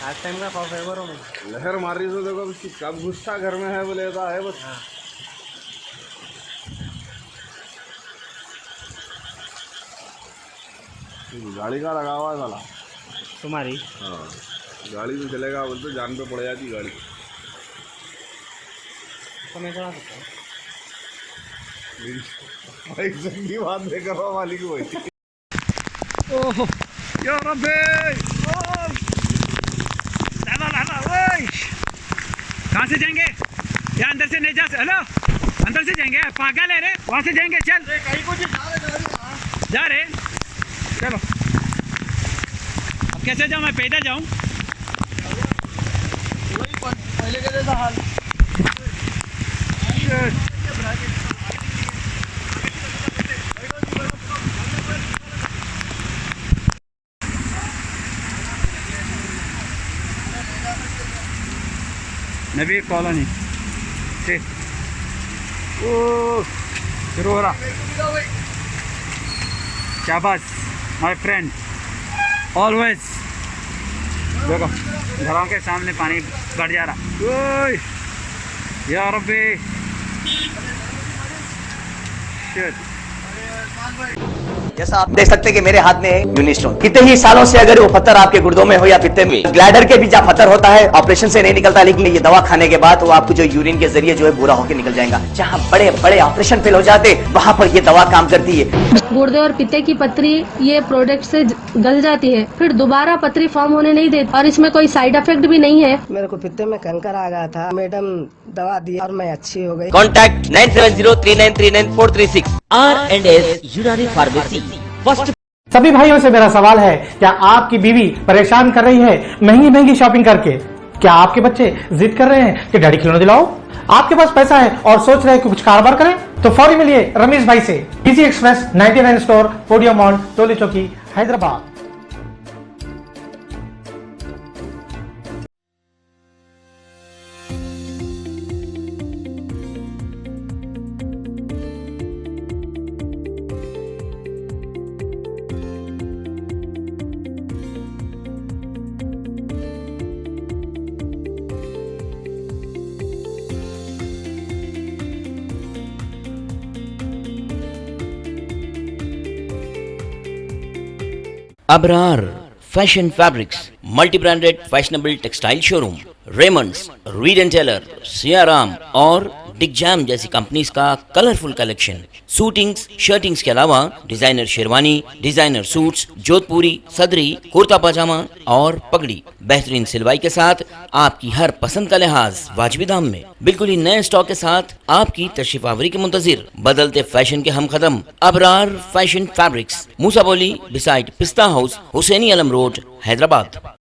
आज टाइम का खौफ है बरो में लहर मार रही तो देखो उसकी कब गुस्सा घर में है बोले तो है बस। हाँ। गाड़ी का लगा हुआ है साला तुम्हारी। हाँ गाड़ी में चलेगा बोल तो जान पे पड़ जाती गाड़ी। तो मैं चला सकता हूँ। की बात नहीं कर रहा मालिक वही। ओह या रब्बे कहाँ से जाएंगे या अंदर से नहीं जा। हेलो अंदर से जाएंगे पागल है रे वहाँ से जाएंगे चल कहीं को जा रहे चलो। अब कैसे जाऊँ मैं पैदल जाऊँ पहले के जैसा हाल। नबील कॉलोनी से शुरू हो रहा। शाबाश माय फ्रेंड ऑलवेज। देखो घरों के सामने पानी बढ़ जा रहा। ओए या रब्बी शिट। जैसा आप देख सकते हैं कि मेरे हाथ में यूनिस्टोन कितने ही सालों से अगर वो पत्थर आपके गुर्दों में हो या पित्ते में, ग्लैडर के भी जहाँ पत्थर होता है ऑपरेशन से नहीं निकलता, लेकिन ये दवा खाने के बाद वो आपको जो यूरिन के जरिए जो है बुरा होकर निकल जाएगा। जहाँ बड़े बड़े ऑपरेशन फेल हो जाते वहाँ पर ये दवा काम करती है। गुर्दे और पित्ते की पथरी ये प्रोडक्ट से गल जाती है, फिर दोबारा पथरी फॉर्म होने नहीं देती और इसमें कोई साइड इफेक्ट भी नहीं है। मेरे को पित्ते में कैंकर आ गया था, मैडम दवा दी और मैं अच्छी हो गई। कॉन्टैक्ट 9703939436 R&S यूनानी फार्मेसी फर्स्ट। सभी भाइयों से मेरा सवाल है, क्या आपकी बीवी परेशान कर रही है महंगी महंगी शॉपिंग करके? क्या आपके बच्चे जिद कर रहे हैं कि डैडी खिलौने दिलाओ? आपके पास पैसा है और सोच रहे हैं कि कुछ कारोबार करें? तो फौरी मिलिए रमेश भाई से। Easy express 99 store, podium mall, Toli Chowki, Hyderabad. Abrar fashion fabrics multi branded fashionable textile showroom, Raymonds, Reid and Taylor, Siyaram और डिगजैम जैसी कंपनीज का कलरफुल कलेक्शन, सूटिंग्स, शर्टिंग्स के अलावा डिजाइनर शेरवानी, डिजाइनर सूट्स, जोधपुरी, सदरी, कुर्ता पजामा और पगड़ी बेहतरीन सिलवाई के साथ आपकी हर पसंद का लिहाज वाजिबी दाम में बिल्कुल ही नए स्टॉक के साथ आपकी तशरीफ आवरी के मुंतजिर बदलते फैशन के हम कदम अबरार फैशन फैब्रिक्स, मूसा बोली बिसाइड पिस्ता हाउस, हुसैनी अलम रोड, हैदराबाद।